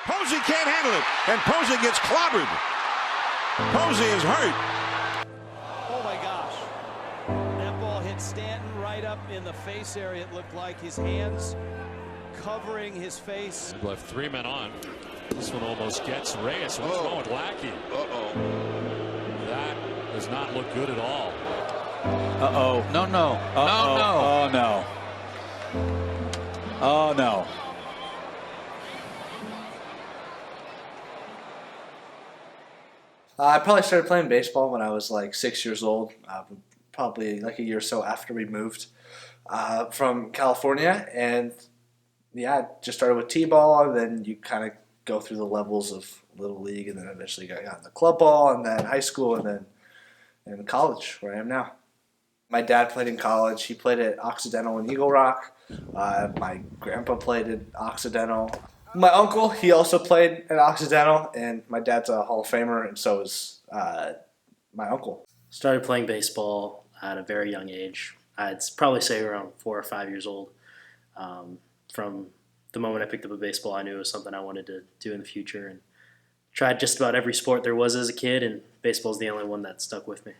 Posey can't handle it, and Posey gets clobbered. Posey is hurt. Oh my gosh. That ball hit Stanton right up in the face area. It looked like his hands covering his face. Left 3 men on. This one almost gets Reyes. What's wrong with Lackey? That does not look good at all. No. No. Oh, no. Oh, no. I probably started playing baseball when I was like 6 years old, probably like a year or so after we moved from California. And yeah, just started with T-ball, and then you kind of go through the levels of Little League, and then eventually got into club ball, and then high school, and then in college, where I am now. My dad played in college. He played at Occidental in Eagle Rock. My grandpa played at Occidental. My uncle, he also played at Occidental, and my dad's a Hall of Famer, and so is my uncle. Started playing baseball at a very young age. I'd probably say around 4 or 5 years old. From the moment I picked up a baseball, I knew it was something I wanted to do in the future, and tried just about every sport there was as a kid, and baseball's the only one that stuck with me.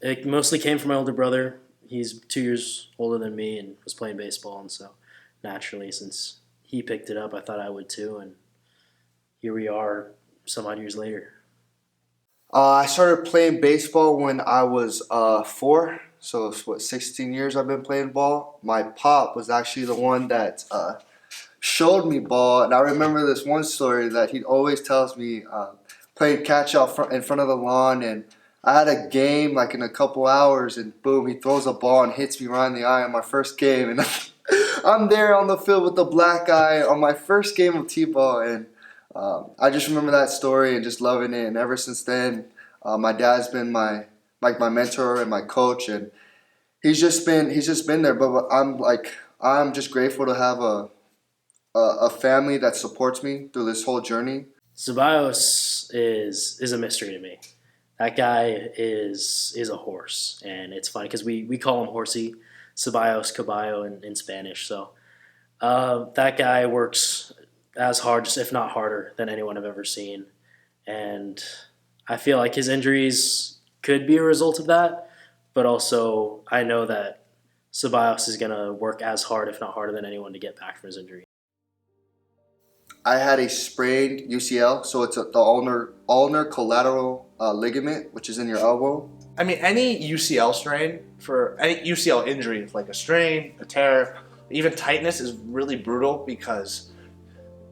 It mostly came from my older brother. He's 2 years older than me and was playing baseball, and so naturally, since he picked it up, I thought I would too, and here we are some odd years later. I started playing baseball when I was 4, so it's 16 years I've been playing ball. My pop was actually the one that showed me ball, and I remember this one story that he always tells me, playing catch out in front of the lawn, and I had a game like in a couple hours, and boom, he throws a ball and hits me right in the eye on my first game, and I'm there on the field with the black eye on my first game of T-ball, and I just remember that story and just loving it. And ever since then, my dad's been my mentor and my coach, and he's just been there. But I'm just grateful to have a family that supports me through this whole journey. Ceballos is a mystery to me. That guy is a horse, and it's funny because we call him Horsey, Ceballos, Caballo in Spanish. So that guy works as hard, if not harder, than anyone I've ever seen. And I feel like his injuries could be a result of that, but also I know that Ceballos is going to work as hard, if not harder, than anyone to get back from his injury. I had a sprained UCL, so it's the ulnar collateral ligament, which is in your elbow. I mean, any UCL strain, for any UCL injury, like a strain, a tear, even tightness, is really brutal because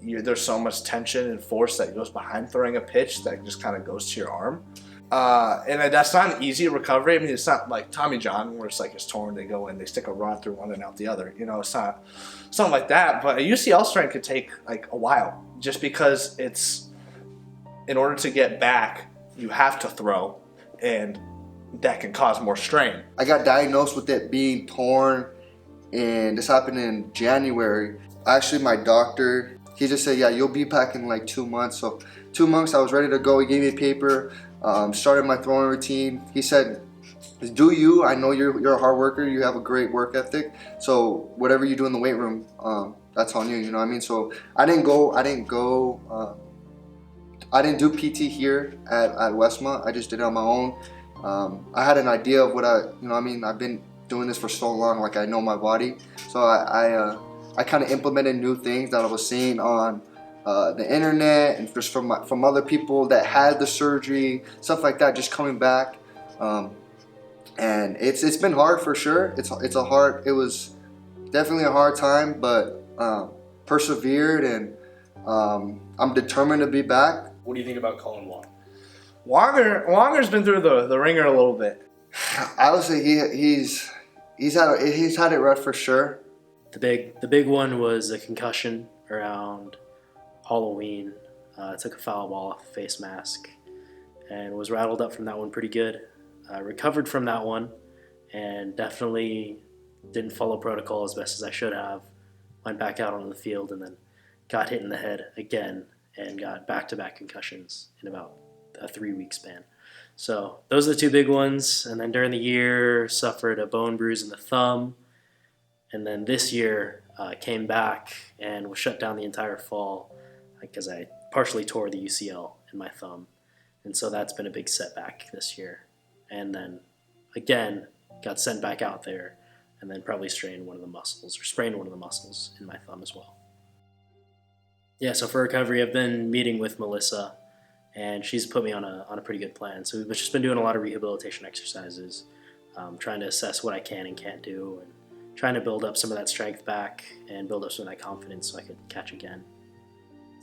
there's so much tension and force that goes behind throwing a pitch that just kind of goes to your arm. And that's not an easy recovery. I mean, it's not like Tommy John where it's like it's torn, they go in, they stick a rod through one and out the other. You know, it's not something like that. But a UCL strain could take like a while just because in order to get back, you have to throw, and that can cause more strain. I got diagnosed with it being torn, and this happened in January. Actually, my doctor, he just said, yeah, you'll be back in like 2 months. So 2 months, I was ready to go. He gave me a paper, started my throwing routine. He said, do you? I know you're a hard worker. You have a great work ethic. So whatever you do in the weight room, that's on you. You know what I mean? So I didn't do PT here at Westmont. I just did it on my own. I had an idea of what I've been doing this for so long, like I know my body. So I kind of implemented new things that I was seeing on the internet and just from other people that had the surgery, stuff like that, just coming back. And it's been hard for sure. It was definitely a hard time, but persevered, and I'm determined to be back. What do you think about Colin Wong? Wonger's been through the ringer a little bit. I would say he's had it rough for sure. The big one was a concussion around Halloween. Took a foul ball off a face mask and was rattled up from that one pretty good. Recovered from that one and definitely didn't follow protocol as best as I should have. Went back out on the field and then got hit in the head again and got back-to-back concussions in about a 3-week span. So those are the two big ones. And then during the year, suffered a bone bruise in the thumb. And then this year came back and was shut down the entire fall. because I partially tore the UCL in my thumb. And so that's been a big setback this year. And then again, got sent back out there and then probably sprained one of the muscles in my thumb as well. Yeah, so for recovery, I've been meeting with Melissa, and she's put me on a pretty good plan. So we've just been doing a lot of rehabilitation exercises, trying to assess what I can and can't do, and trying to build up some of that strength back and build up some of that confidence so I could catch again.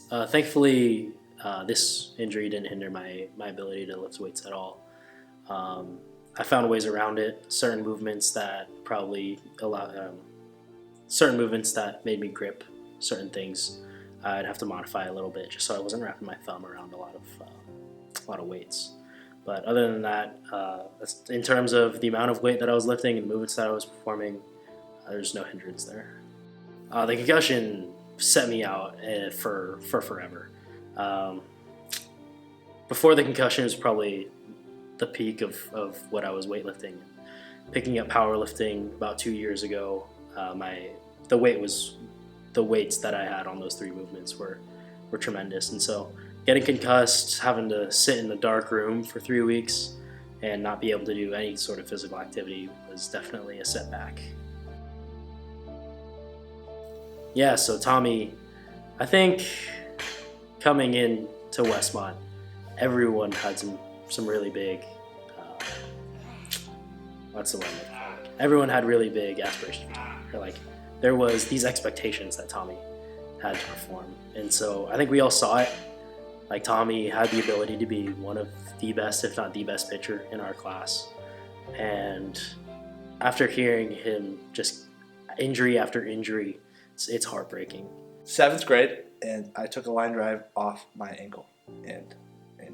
Thankfully, this injury didn't hinder my ability to lift weights at all. I found ways around it, certain movements that made me grip certain things. I'd have to modify a little bit just so I wasn't wrapping my thumb around a lot of weights. But other than that, in terms of the amount of weight that I was lifting and the movements that I was performing, there's no hindrance there. The concussion set me out for forever. Before the concussion was probably the peak of what I was weightlifting. Picking up powerlifting about 2 years ago, the weights that I had on those 3 movements were tremendous. And so getting concussed, having to sit in the dark room for 3 weeks and not be able to do any sort of physical activity was definitely a setback. Yeah, so Tommy, I think coming in to Westmont, everyone had some really big, everyone had really big aspirations. Or there was these expectations that Tommy had to perform. And so I think we all saw it. Tommy had the ability to be one of the best, if not the best pitcher in our class. And after hearing him just injury after injury, it's heartbreaking. 7th grade, and I took a line drive off my ankle, and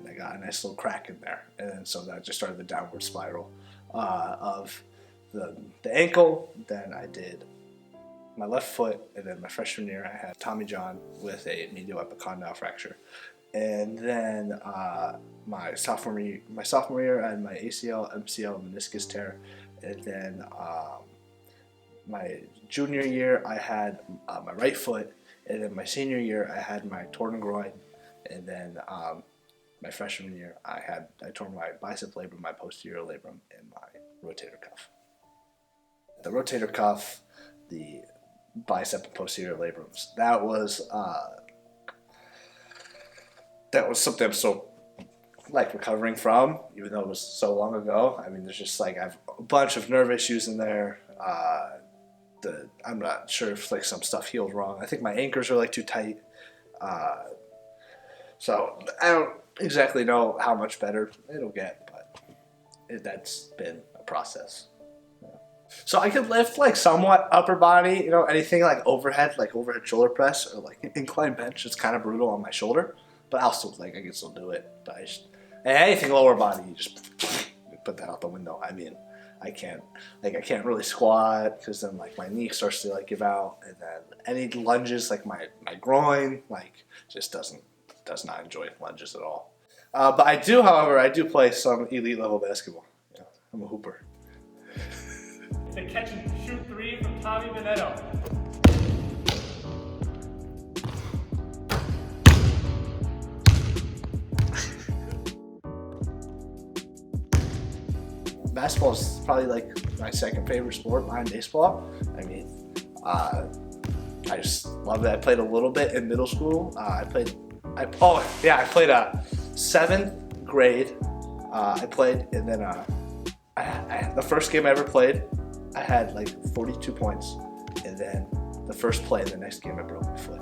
I got a nice little crack in there. And then so that just started the downward spiral of the ankle. Then I did my left foot, and then my freshman year I had Tommy John with a medial epicondyle fracture. And then my sophomore year I had my ACL, MCL, meniscus tear. And then my junior year I had my right foot. And then my senior year I had my torn groin. And then my freshman year I tore my bicep labrum, my posterior labrum, and my rotator cuff. The rotator cuff, the bicep and posterior labrums, that was something I'm so recovering from, even though it was so long ago. I mean, there's just I have a bunch of nerve issues in there. I'm not sure if some stuff healed wrong. I think my anchors are too tight. So I don't exactly know how much better it'll get, but that's been a process. So I could lift somewhat upper body, anything overhead shoulder press or incline bench. It's kind of brutal on my shoulder, but I'll still I can still do it. But anything lower body, you just put that out the window. I mean, I can't really squat because then my knee starts to give out, and then any lunges my groin just does not enjoy lunges at all. But I do play some elite level basketball. Yeah, I'm a hooper. The catch and shoot 3 from Tommy Minetto. Basketball is probably my second favorite sport behind baseball. I mean, I just love it. I played a little bit in middle school. I played 7th grade. I played, and then the first game I ever played, I had 42 points, and then the first play in the next game I broke my foot.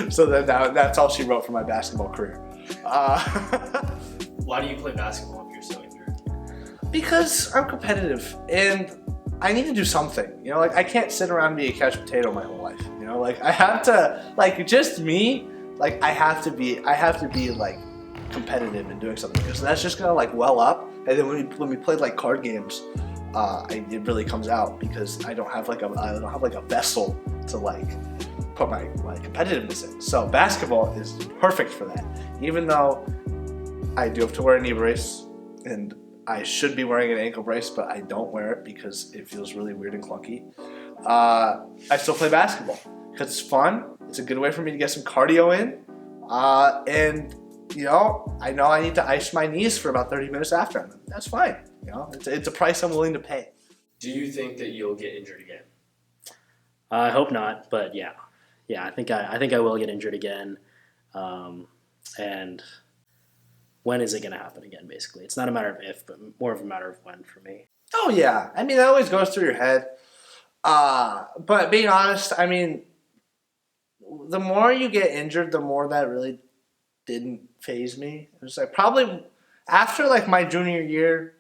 So then that's all she wrote for my basketball career. Why do you play basketball if you're so injured? Because I'm competitive and I need to do something. I can't sit around and be a couch potato my whole life. I have to just me. I have to be competitive and doing something, because that's just gonna well up. And then when we play card games, it really comes out because I don't have a vessel to put my competitiveness in. So basketball is perfect for that. Even though I do have to wear a knee brace, and I should be wearing an ankle brace, but I don't wear it because it feels really weird and clunky. I still play basketball because it's fun. It's a good way for me to get some cardio in. And, I know I need to ice my knees for about 30 minutes after. And that's fine. It's a price I'm willing to pay. Do you think that you'll get injured again? I hope not, but yeah, I think I will get injured again. And when is it going to happen again? Basically, it's not a matter of if, but more of a matter of when for me. Oh yeah, I mean that always goes through your head. But being honest, I mean, the more you get injured, the more that really didn't faze me. It was like probably after like my junior year,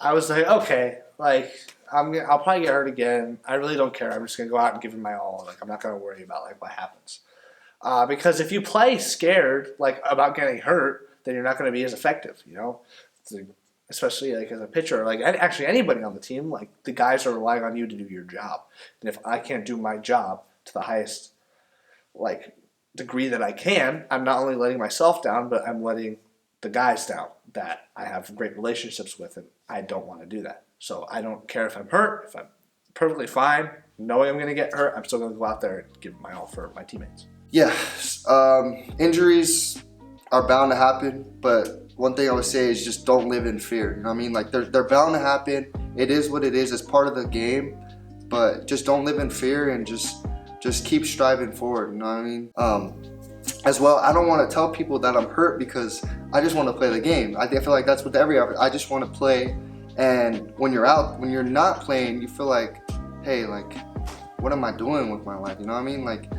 I was like, okay, like I'll probably get hurt again. I really don't care. I'm just gonna go out and give it my all. Like I'm not gonna worry about like what happens. Because if you play scared like about getting hurt, then you're not gonna be as effective. Especially like as a pitcher, like actually anybody on the team, like the guys are relying on you to do your job. And if I can't do my job to the highest like degree that I can, I'm not only letting myself down, but I'm letting the guys down that I have great relationships with, and I don't want to do that. So I don't care if I'm hurt, if I'm perfectly fine, knowing I'm going to get hurt, I'm still going to go out there and give my all for my teammates. Yeah, injuries are bound to happen, but one thing I would say is just don't live in fear. You know what I mean? Like they're bound to happen. It is what it is. It's part of the game, but just don't live in fear and just keep striving forward. You know what I mean? As well, I don't want to tell people that I'm hurt because I just want to play the game. I feel like that's with I just want to play. And when you're not playing, you feel like, hey, like, what am I doing with my life? You know what I mean? Like,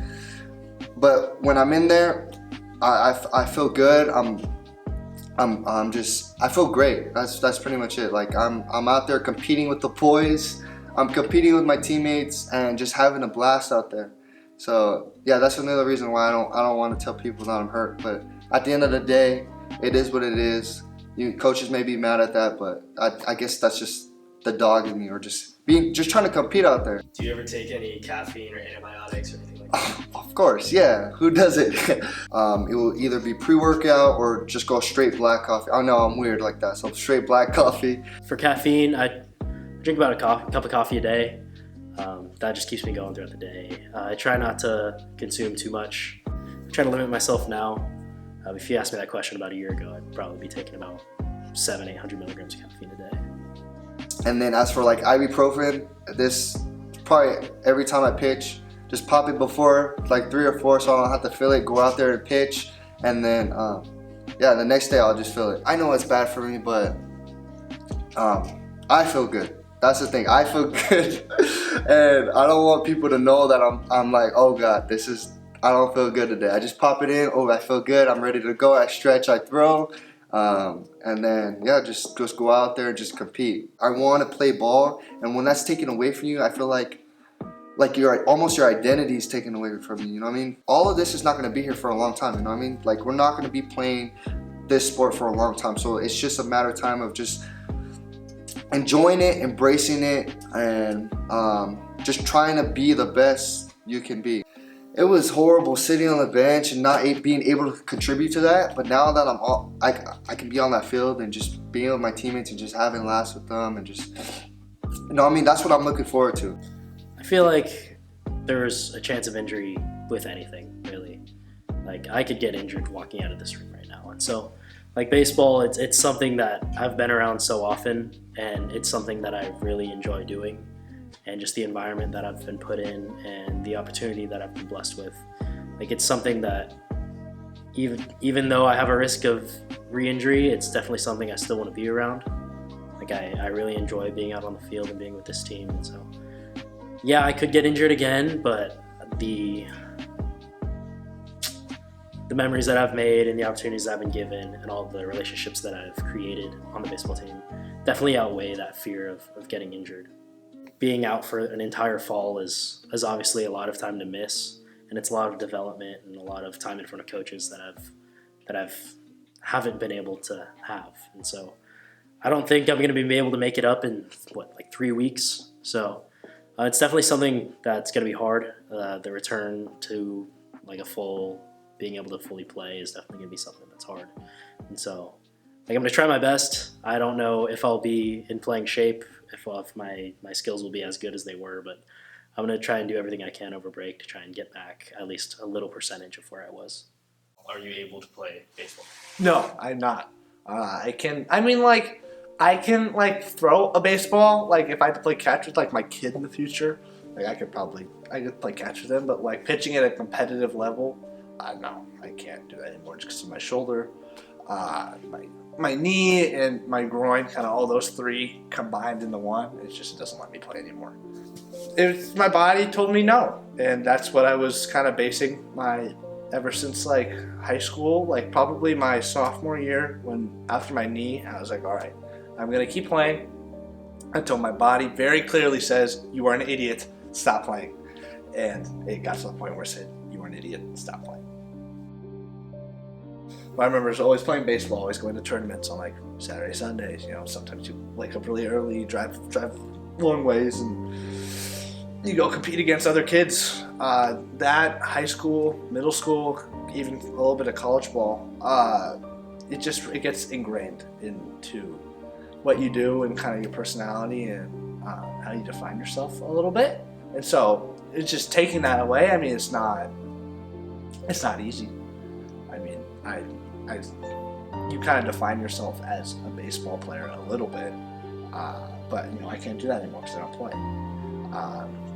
but when I'm in there, I feel good. I feel great. That's pretty much it. Like I'm out there competing with the boys. I'm competing with my teammates and just having a blast out there. So yeah, that's another reason why I don't want to tell people that I'm hurt. But at the end of the day, it is what it is. Coaches may be mad at that, but I guess that's just the dog in me, or just trying to compete out there. Do you ever take any caffeine or antibiotics or anything like that? Of course, yeah. Who does it? It will either be pre-workout or just go straight black coffee. I know I'm weird like that, so straight black coffee. For caffeine, I drink about a cup of coffee a day. That just keeps me going throughout the day. I try not to consume too much. I'm trying to limit myself now. If you asked me that question about a year ago, I'd probably be taking about 700-800 milligrams of caffeine a day. And then as for like ibuprofen, this probably every time I pitch, just pop it before like 3 or 4 so I don't have to feel it, go out there and pitch, and then the next day I'll just feel it. I know it's bad for me, but I feel good. That's the thing, I feel good. And I don't want people to know that I'm like, oh God, I don't feel good today. I just pop it in, oh I feel good, I'm ready to go, I stretch, I throw. And then just go out there and just compete. I want to play ball, and when that's taken away from you, I feel like your identity is taken away from you. You know what I mean? All of this is not going to be here for a long time. You know what I mean? Like we're not going to be playing this sport for a long time. So it's just a matter of time of just enjoying it, embracing it, and just trying to be the best you can be. It was horrible sitting on the bench and not being able to contribute to that. But now that I can be on that field and just being with my teammates and just having laughs with them and just, that's what I'm looking forward to. I feel like there's a chance of injury with anything, really. Like I could get injured walking out of this room right now. And so like baseball, it's something that I've been around so often, and it's something that I really enjoy doing. And just the environment that I've been put in and the opportunity that I've been blessed with. Like it's something that even though I have a risk of re-injury, it's definitely something I still want to be around. Like I really enjoy being out on the field and being with this team. And so, yeah, I could get injured again, but the memories that I've made and the opportunities that I've been given and all the relationships that I've created on the baseball team definitely outweigh that fear of getting injured. Being out for an entire fall is obviously a lot of time to miss, and it's a lot of development and a lot of time in front of coaches that haven't been able to have. And so I don't think I'm going to be able to make it up in 3 weeks. So it's definitely something that's going to be hard. The return to being able to fully play is definitely going to be something that's hard. And so I'm going to try my best. I don't know if I'll be in playing shape, if my skills will be as good as they were, but I'm going to try and do everything I can over break to try and get back at least a little percentage of where I was. Are you able to play baseball? No, I'm not. I can throw a baseball. Like if I had to play catch with like my kid in the future, like I could play catch with him. But like pitching at a competitive level, no, I can't do that anymore just because of my shoulder, my knee, and my groin. Kind of all those three combined into one. It doesn't let me play anymore. My body told me no, and that's what I was kind of basing ever since like high school, like probably my sophomore year, when after my knee, I was like, all right, I'm gonna keep playing until my body very clearly says you are an idiot, stop playing. And it got to the point where it said you are an idiot, stop playing. But I remember always playing baseball, always going to tournaments on like Saturday, Sundays. Sometimes you wake up really early, drive long ways, and you go compete against other kids. That high school, middle school, even a little bit of college ball, it gets ingrained into what you do and kind of your personality and how you define yourself a little bit. And so it's just taking that away. I mean, it's not easy. I mean, you kind of define yourself as a baseball player a little bit, but I can't do that anymore because I don't play.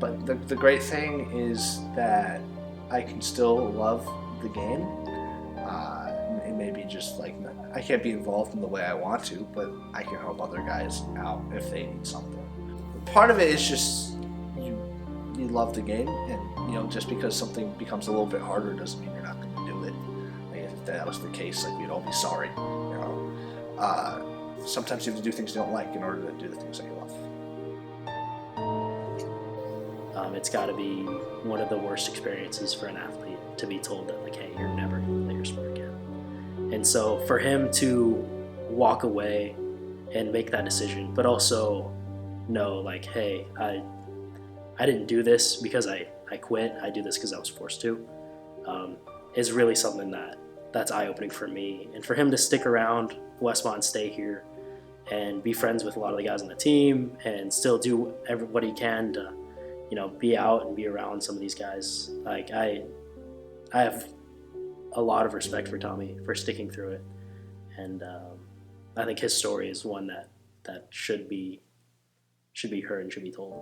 But the great thing is that I can still love the game. It may be just like I can't be involved in the way I want to, but I can help other guys out if they need something. Part of it is just you love the game, and just because something becomes a little bit harder doesn't mean you're not going to do it. Like, if that was the case, like we'd all be sorry. Sometimes you have to do things you don't like in order to do the things that you love. It's got to be one of the worst experiences for an athlete to be told that, like, hey, you're never going to play your sport again. And so for him to walk away and make that decision, but also know, like, hey, I didn't do this because I quit. I do this because I was forced to, is really something that's eye-opening for me. And for him to stick around Westmont and stay here and be friends with a lot of the guys on the team and still do what he can to be out and be around some of these guys. Like I have a lot of respect for Tommy for sticking through it, and I think his story is one that should be heard and should be told.